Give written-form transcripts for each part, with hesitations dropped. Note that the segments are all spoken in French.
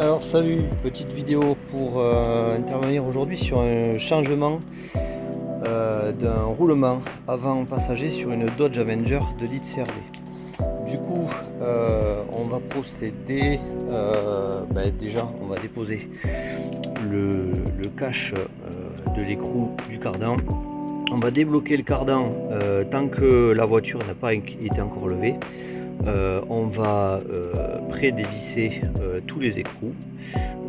Alors salut, petite vidéo pour intervenir aujourd'hui sur un changement d'un roulement avant passager sur une Dodge Avenger de litre CRD. Du coup on va procéder, déjà on va déposer le cache de l'écrou du cardan. On va débloquer le cardan tant que la voiture n'a pas été encore levée. On va pré-dévisser tous les écrous,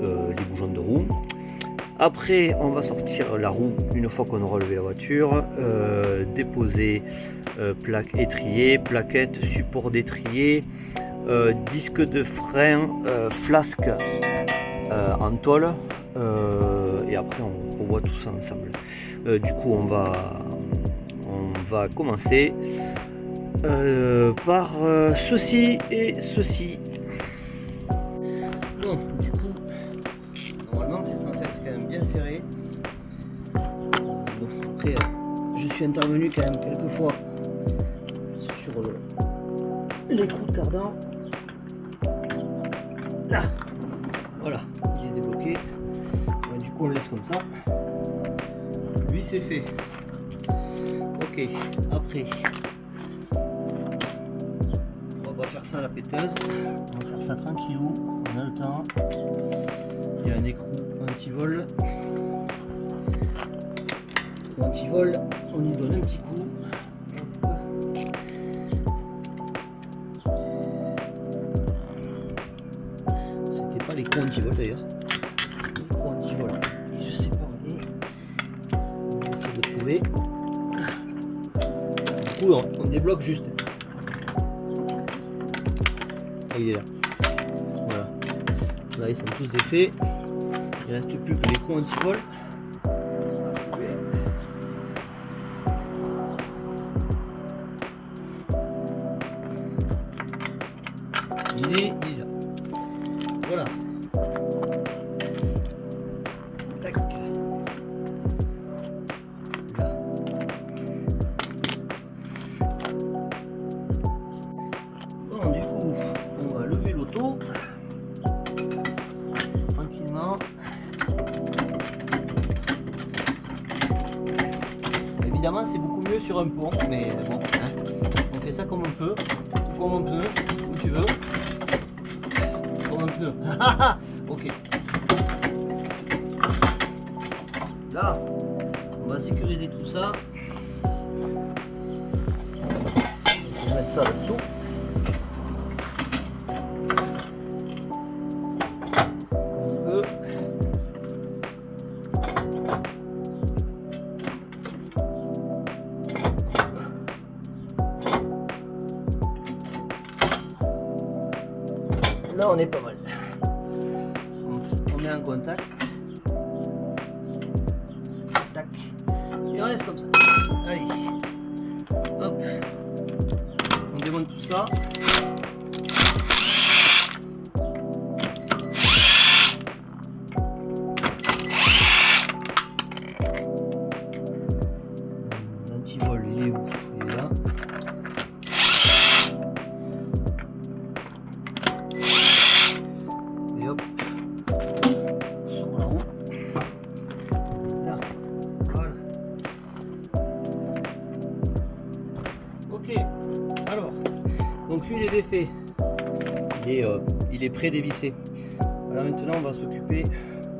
les boujons de roue. Après, on va sortir la roue une fois qu'on aura levé la voiture, déposer plaque étrier, plaquette, support d'étrier, disque de frein, flasque en tôle, et après on revoit tout ça ensemble. Du coup, on va commencer par ceci et ceci. Bon, du coup, normalement c'est censé être quand même bien serré. Bon, après, je suis intervenu quand même quelques fois sur l'écrou de cardan. Là, voilà, il est débloqué. Bon, du coup, on le laisse comme ça. Lui, c'est fait. Ok, après. On va faire ça à la péteuse, on va faire ça tranquillou, on a le temps. Il y a un écrou anti-vol. Anti-vol, on y donne un petit coup. C'était pas l'écrou anti-vol d'ailleurs. L'écrou anti-vol, je sais pas où il est. On va essayer de le trouver. Du coup, on débloque juste. Il est là. Voilà. Là ils sont tous défaits. Il reste plus que l'écrou anti-vol. Il est là. Voilà. Tac. Là. Bon, du coup, on va lever l'auto tranquillement. Évidemment, c'est beaucoup mieux sur un pont, mais bon, hein, on fait ça comme on peut, comme un pneu, comme tu veux, comme un pneu. Ok. Là, on va sécuriser tout ça. On va mettre ça là-dessous. Là on est pas mal. On est en contact. Tac. Et on laisse comme ça. Allez. Hop. On démonte tout ça. L'antivol il est où? Il est là. Et hop, sur la roue, là, voilà. Ok, alors, donc lui il est défait, il est pré-dévissé. Alors maintenant on va s'occuper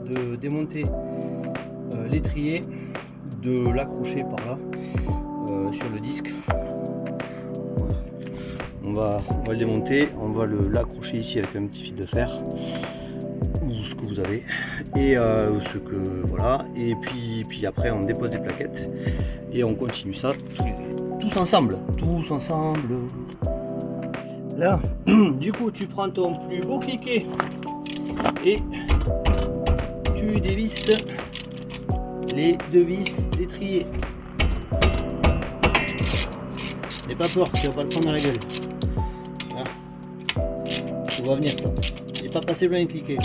de démonter l'étrier, de l'accrocher par là sur le disque. Voilà. On va le démonter, on va l'accrocher ici avec un petit fil de fer ou ce que vous avez, et voilà, et puis après on dépose des plaquettes et on continue ça tous ensemble. Là, du coup tu prends ton plus beau cliquet et tu dévisses les deux vis d'étrier. N'aie pas peur, tu vas pas le prendre dans la gueule. Là. Tu vas venir toi. J'ai pas passé loin de cliquer.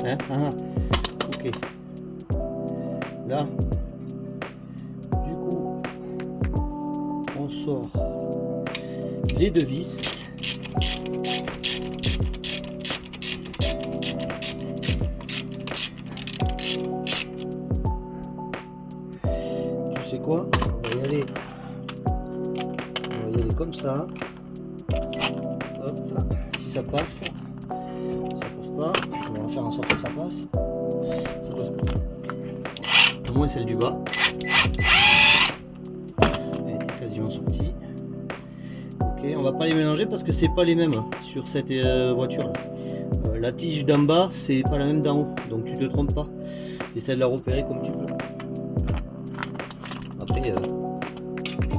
Hein? Ok. Là. Du coup, on sort les deux vis. quoi? On va y aller comme ça. Hop, si ça passe, ça passe pas. On va faire en sorte que ça passe. Ça passe pas. Au moins celle du bas. Elle était quasiment sortie. Ok, on va pas les mélanger parce que c'est pas les mêmes sur cette voiture là. La tige d'en bas, c'est pas la même d'en haut, donc tu te trompes pas. Tu essaies de la repérer comme tu peux. Après,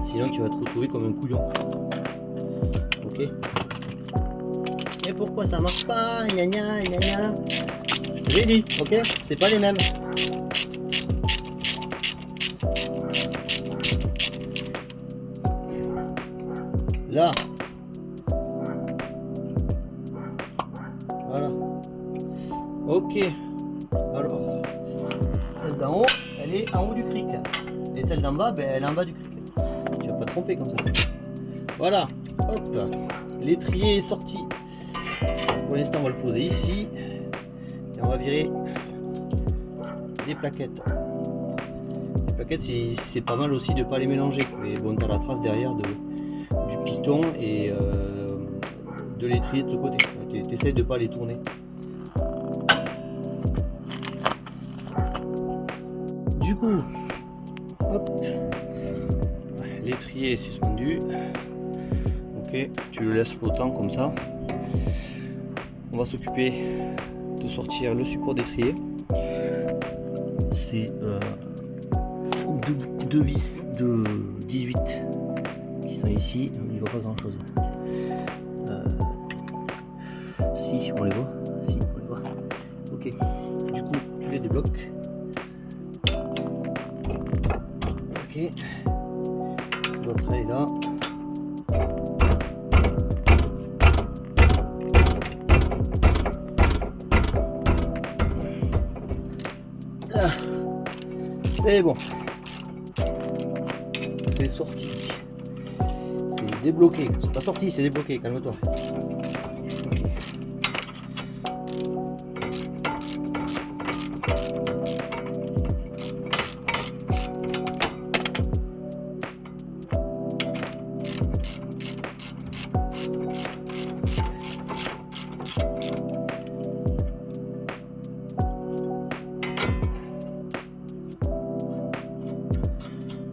sinon tu vas te retrouver comme un couillon. Ok. Et pourquoi ça marche pas? Gna gna gna gna. Je te l'ai dit, ok? C'est pas les mêmes. Là. Voilà. Ok. Alors, celle d'en haut, elle est en haut du cric. Et celle d'en bas, ben, elle est en bas du cric. Tu vas pas te tromper comme ça. Voilà. Hop. L'étrier est sorti. Pour l'instant, on va le poser ici. Et on va virer les plaquettes. Les plaquettes, c'est pas mal aussi de pas les mélanger. Mais bon, tu as la trace derrière du piston et de l'étrier de ce côté. Tu essaies de pas les tourner. Du coup, hop, l'étrier est suspendu. Ok, tu le laisses flottant comme ça. On va s'occuper de sortir le support d'étrier. C'est deux vis de 18 qui sont ici. On n'y voit pas grand chose. Si, on les voit. Si, on les voit. Ok, du coup, tu les débloques. Ok, l'autre est là. Là, c'est bon, c'est sorti, c'est débloqué, c'est pas sorti, c'est débloqué, calme-toi. Okay.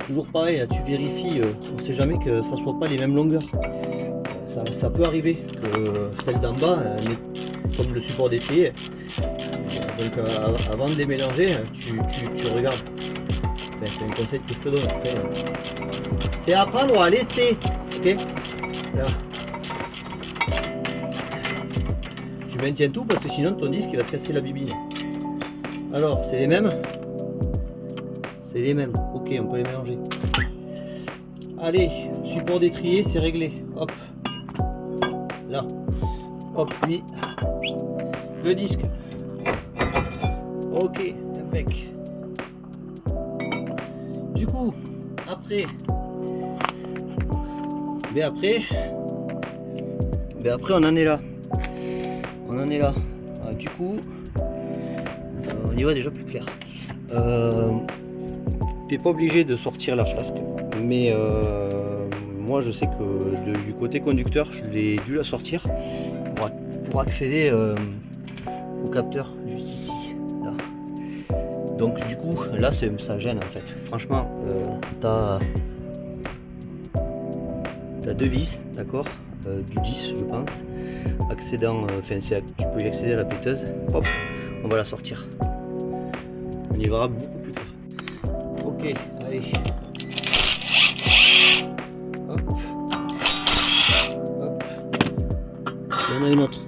Toujours pareil, là, tu vérifies, on ne sait jamais que ça soit pas les mêmes longueurs. Ça peut arriver que celle d'en bas, comme le support d'étrier. Donc avant de les mélanger, tu regardes. Enfin, c'est un conseil que je te donne. Après, c'est à prendre ou à laisser. Ok. Là. Tu maintiens tout parce que sinon ton disque il va te casser la bibine. Alors, c'est les mêmes? C'est les mêmes. Ok, on peut les mélanger. Allez, support d'étrier, c'est réglé. Hop. Là. Hop, lui. Le disque. Ok, impec. Du coup, après. Mais après, on en est là. On en est là. Ah, du coup, on y voit déjà plus clair. T'es pas obligé de sortir la flasque, mais moi je sais que du côté conducteur je l'ai dû la sortir pour accéder au capteur juste ici là. Donc du coup là ça gêne en fait. Franchement t'as deux vis, d'accord, du 10 je pense, accédant, tu peux y accéder à la péteuse. Hop, on va la sortir, on y verra beaucoup plus clair. Ok, allez. Hop. Hop. Il y en a une autre.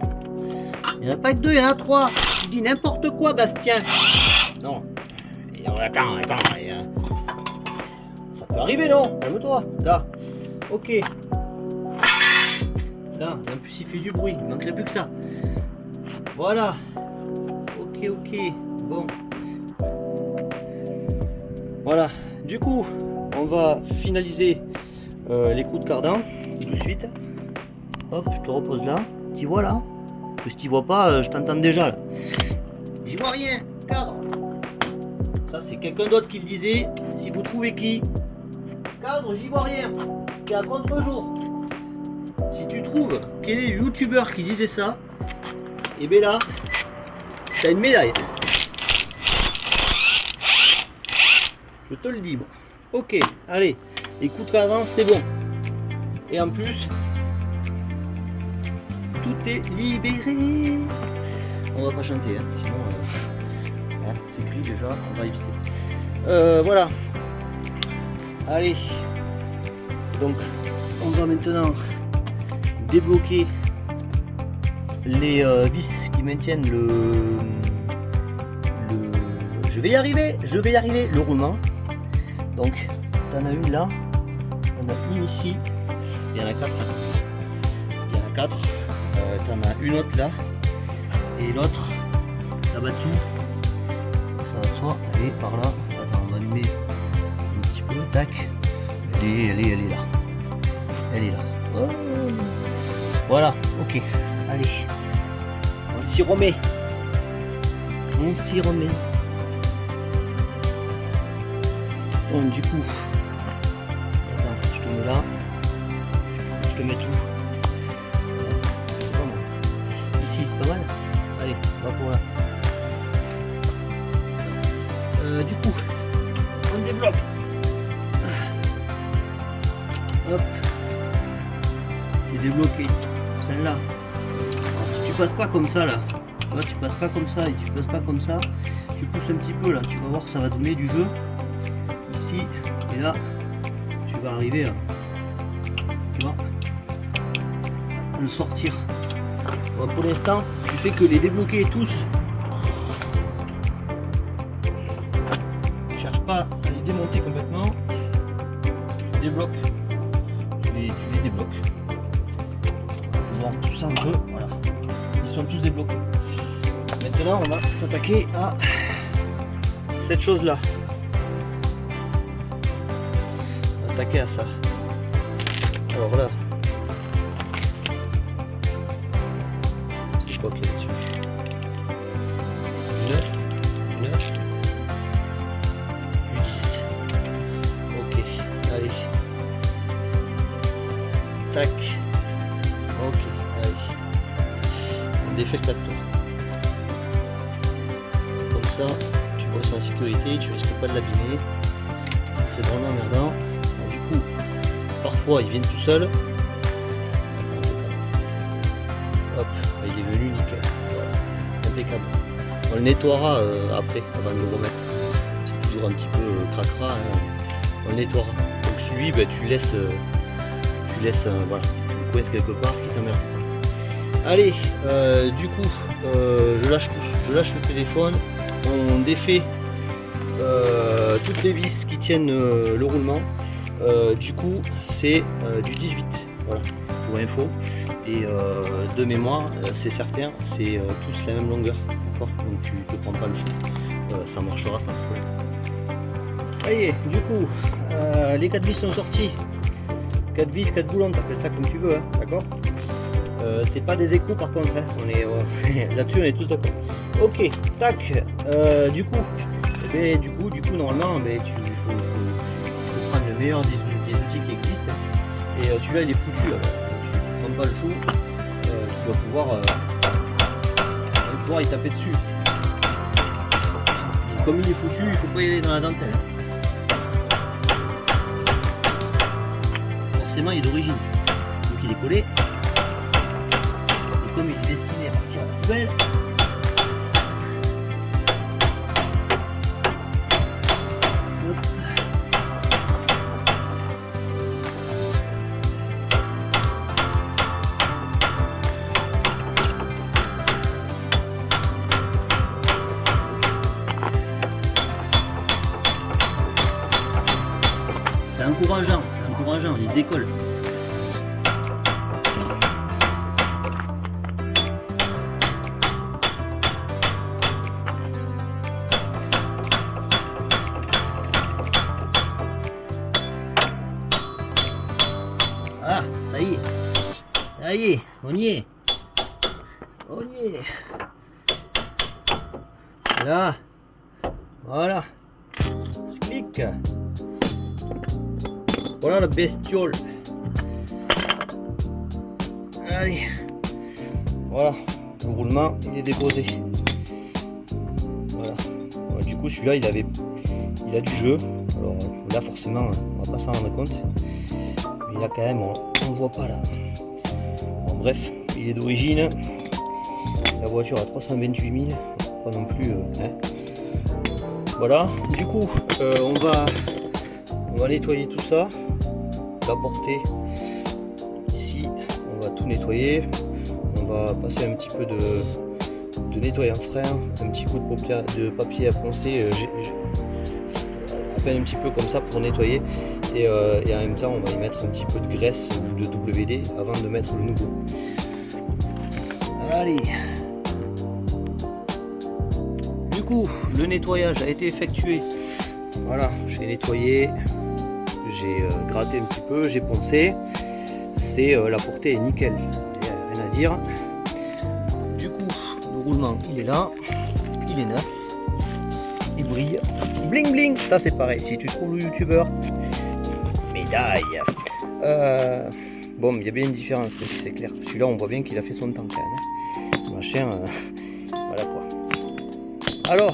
Il n'y en a pas que deux, il y en a trois. Tu dis n'importe quoi, Bastien. Non. Et attends. Ça peut arriver, non? Calme-toi. Là. Ok. Là, en plus il fait du bruit. Il manquerait plus que ça. Voilà. Ok. Bon. Voilà, du coup, on va finaliser l'écrou de cardan tout de suite. Hop, je te repose là. Tu vois là? Parce que si tu vois pas, je t'entends déjà là. J'y vois rien, cadre. Ça, c'est quelqu'un d'autre qui le disait. Si vous trouvez qui, cadre, j'y vois rien. C'est à contre-jour. Si tu trouves quel est le youtubeur qui disait ça, et bien là, t'as une médaille. Je te le dis, moi. Ok, allez, écoute cadran, c'est bon. Et en plus, tout est libéré. On va pas chanter, hein, sinon c'est gris déjà, on va éviter. Voilà. Allez. Donc, on va maintenant débloquer les vis qui maintiennent je vais y arriver, le roulement. Donc, t'en as une là, t'en as une ici, il y en a 4. Il y en a 4. T'en as une autre là, et l'autre là-bas dessous. Ça va soit aller par là. Attends, on va allumer un petit peu. Tac. Elle est là. Elle est là. Oh. Voilà, ok. Allez. On s'y remet. Donc du coup, attends, je te mets là. Je te mets tout. Ici, c'est pas mal. Allez, on va pour là. Du coup, on débloque. Hop. C'est débloqué. Celle-là. Si tu passes pas comme ça là, tu passes pas comme ça et tu passes pas comme ça, tu pousses un petit peu là, tu vas voir que ça va donner du jeu. Ici et là, tu vas arriver à, tu vois, le sortir. Bon, pour l'instant, tu fais que les débloquer tous. Ne cherche pas à les démonter complètement. Tu débloques. Tu les débloques. Voilà, tout ça un peu. Voilà. Ils sont tous débloqués. Maintenant, on va s'attaquer à cette chose-là. On va attaquer à ça. Alors là. C'est quoi qu'il y a dessus? Du 9. Du 10. Ok, allez. Tac. Ok, allez. On défait le 4 tours. Comme ça, tu bosses en sécurité, tu risques pas de l'abîmer. Ça serait vraiment emmerdant. Du coup, parfois ils viennent tout seuls. Hop, il est venu nickel. Voilà. Impeccable. On le nettoiera après, avant de le remettre. C'est toujours un petit peu cracra. Hein. On le nettoiera. Donc celui, ben, tu laisses voilà, tu le coinces quelque part qui t'emmerde pas. Allez, du coup, je lâche le téléphone. On défait toutes les vis qui tiennent le roulement. Du coup, c'est du 18. Voilà, pour info. Et de mémoire, c'est certain, c'est tous la même longueur. D'accord, donc tu ne prends pas le chou. Ça marchera sans problème. Ça y est, du coup, les 4 vis sont sortis. 4 vis, 4 boulons, t'appelles ça comme tu veux, hein, d'accord. C'est pas des écrous par contre, hein. On est là-dessus, on est tous d'accord. Ok, tac. Du coup, normalement, il faut prendre le meilleur des outils qui existent. Et celui-là, il est foutu. Alors, tu prends pas le chou, tu dois pouvoir y taper dessus. Et comme il est foutu, il faut pas y aller dans la dentelle. Forcément, il est d'origine, donc il est collé. Et comme il est destiné à partir à la poubelle, c'est encourageant, il se décolle. Ah, ça y est, on y est. Là, voilà, clic. Voilà la bestiole. Allez, voilà, le roulement il est déposé. Voilà. Ouais, du coup celui-là il a du jeu. Alors là forcément on va pas s'en rendre compte. Mais là quand même on voit pas là. Bon, bref, il est d'origine. La voiture a 328 000, pas non plus. Voilà, du coup on va nettoyer tout ça, l'apporter ici, on va tout nettoyer, on va passer un petit peu de nettoyant frein, un petit coup de papier à poncer, à peine un petit peu comme ça pour nettoyer, et en même temps on va y mettre un petit peu de graisse ou de WD avant de mettre le nouveau. Allez, du coup le nettoyage a été effectué. Voilà, j'ai nettoyé, j'ai gratté un petit peu, j'ai poncé. C'est la portée est nickel, il n'y a rien à dire. Du coup, le roulement il est là, il est neuf, il brille, bling bling. Ça c'est pareil, si tu trouves le youtubeur, médaille. Bon, il y a bien une différence, c'est clair. Celui-là, on voit bien qu'il a fait son temps quand même. Machin, voilà quoi. Alors,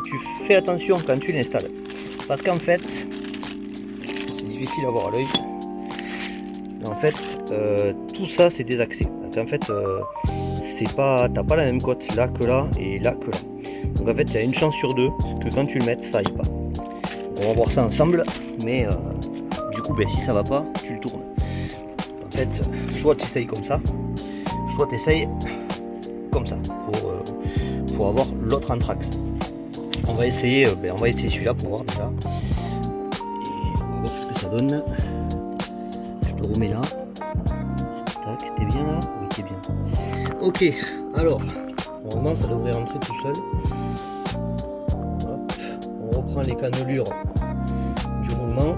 tu fais attention quand tu l'installes, parce qu'en fait, c'est difficile à voir à l'œil. En fait, tout ça c'est des accès. Donc en fait, t'as pas la même cote là que là et là que là. Donc en fait, il y a une chance sur deux que quand tu le mettes, ça aille pas. On va voir ça ensemble, mais du coup, si ça va pas, tu le tournes. En fait, soit tu essayes comme ça, soit tu essayes comme ça pour avoir l'autre anthrax. On va essayer celui-là pour voir déjà. Et on va voir ce que ça donne. Je te remets là. Tac, t'es bien là? Oui, t'es bien. Ok, alors, normalement ça devrait rentrer tout seul. Hop, on reprend les cannelures du roulement,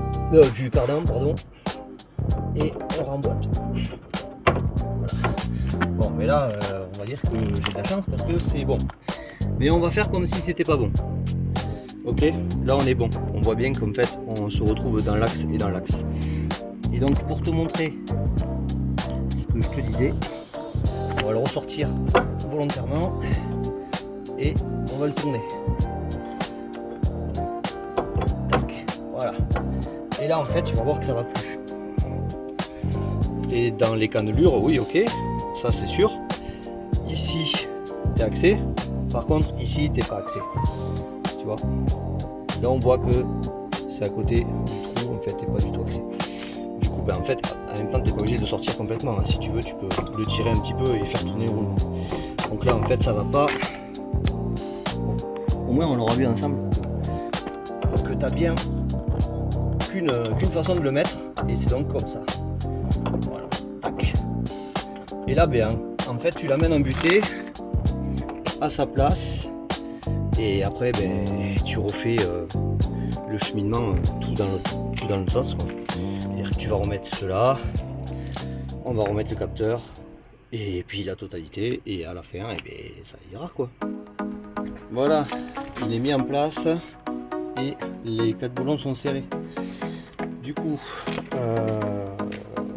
du cardan, pardon, et on remboîte. Voilà. Bon, mais là, on va dire que j'ai de la chance parce que c'est bon. Mais on va faire comme si c'était pas bon. Ok, là on est bon. On voit bien qu'en fait, on se retrouve dans l'axe et dans l'axe. Et donc, pour te montrer ce que je te disais, on va le ressortir volontairement et on va le tourner. Tac, voilà. Et là en fait tu vas voir que ça va plus. Et dans les cannelures, oui, ok, ça c'est sûr. Ici t'es axé, par contre ici t'es pas axé. Tu vois, là on voit que c'est à côté du trou, en fait t'es pas du tout axé. Du coup en fait en même temps t'es pas obligé de sortir complètement, hein. Si tu veux tu peux le tirer un petit peu et faire tourner le roulement. Donc là en fait ça va pas. Bon, au moins on l'aura vu ensemble que t'as bien qu'une façon de le mettre, et c'est donc comme ça. Voilà, tac. Et là en fait tu l'amènes en butée à sa place, et après tu refais le cheminement tout dans le sens quoi. C'est-à-dire que tu vas remettre cela, on va remettre le capteur et puis la totalité, et à la fin ça ira quoi. Voilà, il est mis en place et les 4 boulons sont serrés. Du coup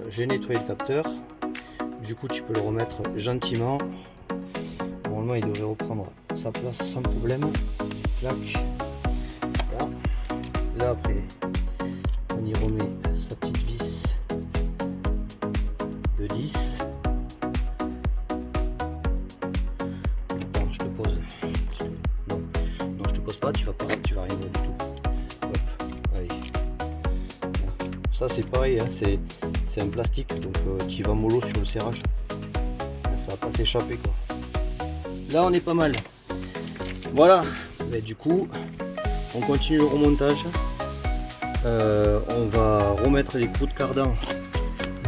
j'ai nettoyé le capteur, du coup tu peux le remettre gentiment. Normalement il devrait reprendre sa place sans problème. Clac. Là. Là après on y remet sa petite vis de 10. Bon, je te pose. Non, je te pose pas, tu vas rien voir du tout. Hop, allez. Ça c'est pareil, hein, c'est un plastique, donc tu vas mollo sur le serrage. Ça va pas s'échapper quoi. Là on est pas mal. Voilà, mais du coup on continue le remontage. On va remettre les trous de cardan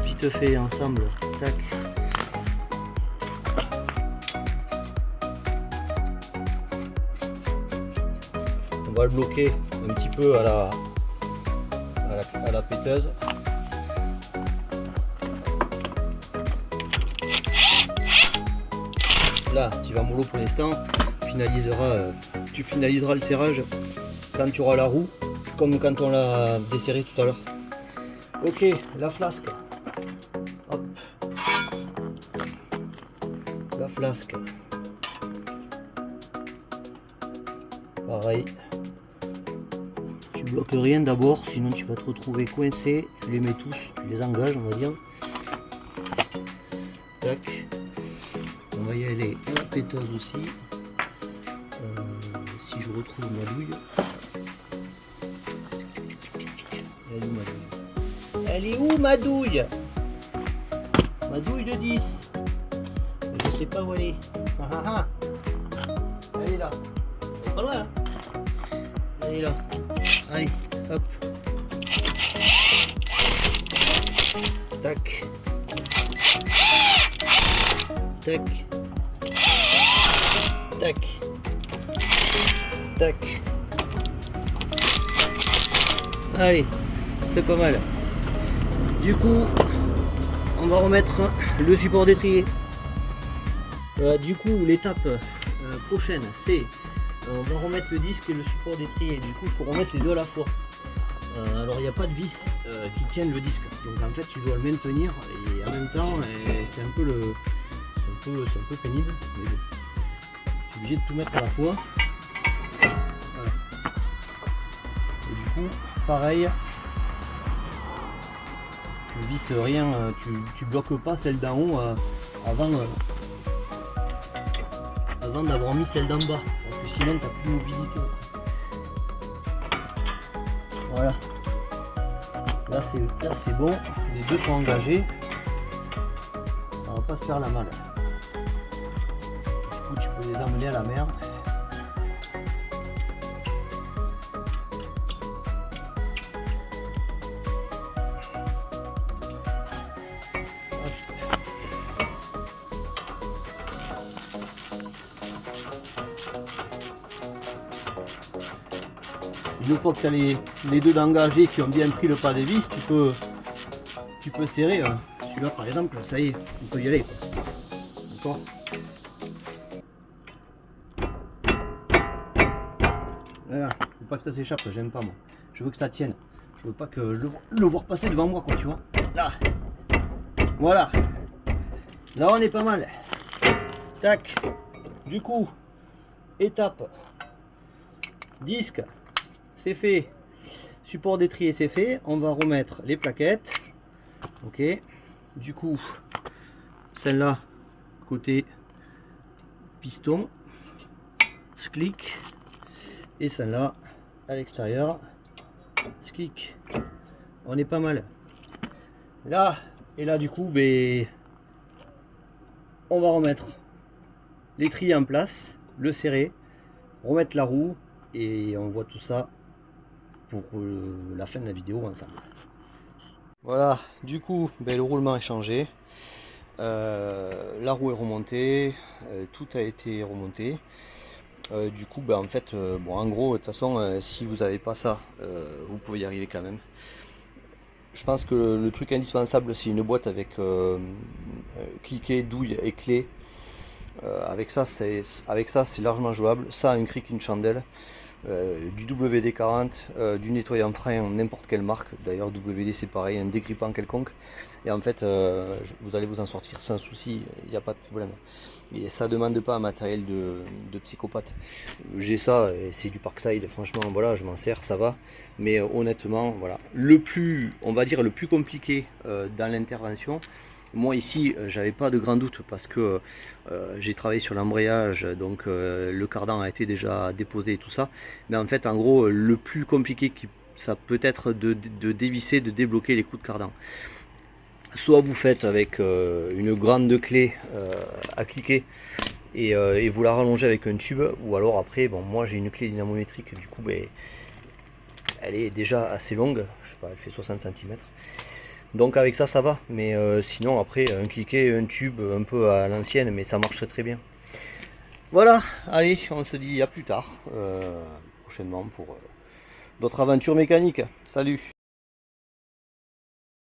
vite fait ensemble. Tac. On va le bloquer un petit peu à la péteuse. Là tu vas mollo pour l'instant, tu finaliseras le serrage quand tu auras la roue, comme quand on l'a desserré tout à l'heure. Ok, la flasque. Hop. La flasque. Pareil. Tu bloques rien d'abord, sinon tu vas te retrouver coincé. Tu les mets tous, tu les engages, on va dire. Tac. On va y aller à la péteuse aussi. Si je retrouve ma douille. Elle est où ma douille? Ma douille de 10. Je sais pas où elle est. Ah, ah, ah. Elle est là. Elle est pas loin. Hein, elle est là. Allez, hop. Tac. Tac. Tac. Tac. Allez, c'est pas mal. Du coup, on va remettre le support d'étrier. Du coup, l'étape prochaine, c'est on va remettre le disque et le support d'étrier. Du coup, il faut remettre les deux à la fois. Alors, il n'y a pas de vis qui tienne le disque. Donc, en fait, tu dois le maintenir et en même temps, c'est un peu pénible. Mais bon, tu es obligé de tout mettre à la fois. Voilà. Et du coup, pareil. Tu visses rien, tu bloques pas celle d'en haut avant d'avoir mis celle d'en bas, parce que sinon tu n'as plus de mobilité. Voilà, là c'est bon, les deux sont engagés, ça va pas se faire la malle. Du coup tu peux les amener à la mer. Une fois que tu as les deux d'engagés qui ont bien pris le pas des vis, tu peux serrer. Celui-là par exemple, ça y est, on peut y aller. D'accord. Voilà, faut pas que ça s'échappe, j'aime pas moi. Je veux que ça tienne. Je veux pas que je le vois passer devant moi, quoi, tu vois. Là. Voilà. Là on est pas mal. Tac. Du coup, étape. Disque. C'est fait, support d'étrier c'est fait, on va remettre les plaquettes. Ok, du coup celle-là côté piston, clic, et celle-là à l'extérieur, clic. On est pas mal là. Et là du coup on va remettre l'étrier en place, le serrer, remettre la roue, et on voit tout ça pour la fin de la vidéo ensemble. Voilà, du coup le roulement est changé, la roue est remontée, tout a été remonté. Du coup en fait bon, en gros de toute façon si vous n'avez pas ça vous pouvez y arriver quand même. Je pense que le truc indispensable c'est une boîte avec cliquet, douille et clé. Avec ça c'est largement jouable. Ça, un cric, une chandelle, du WD-40, du nettoyant frein n'importe quelle marque. D'ailleurs WD c'est pareil, un dégrippant quelconque. Et en fait vous allez vous en sortir sans souci, il n'y a pas de problème. Et ça demande pas un matériel de psychopathe. J'ai ça, c'est du Parkside, franchement voilà, je m'en sers, ça va. Mais honnêtement voilà, on va dire le plus compliqué dans l'intervention. Moi ici j'avais pas de grand doute parce que j'ai travaillé sur l'embrayage, donc le cardan a été déjà déposé et tout ça. Mais en fait en gros le plus compliqué ça peut être de dévisser, de débloquer les coups de cardan. Soit vous faites avec une grande clé à cliquer et vous la rallongez avec un tube, ou alors après bon, moi j'ai une clé dynamométrique, du coup elle est déjà assez longue, je sais pas, elle fait 60 cm. Donc avec ça va, mais sinon après un cliquet, un tube un peu à l'ancienne, mais ça marcherait très bien. Voilà, allez, on se dit à plus tard, prochainement pour d'autres aventures mécaniques. Salut!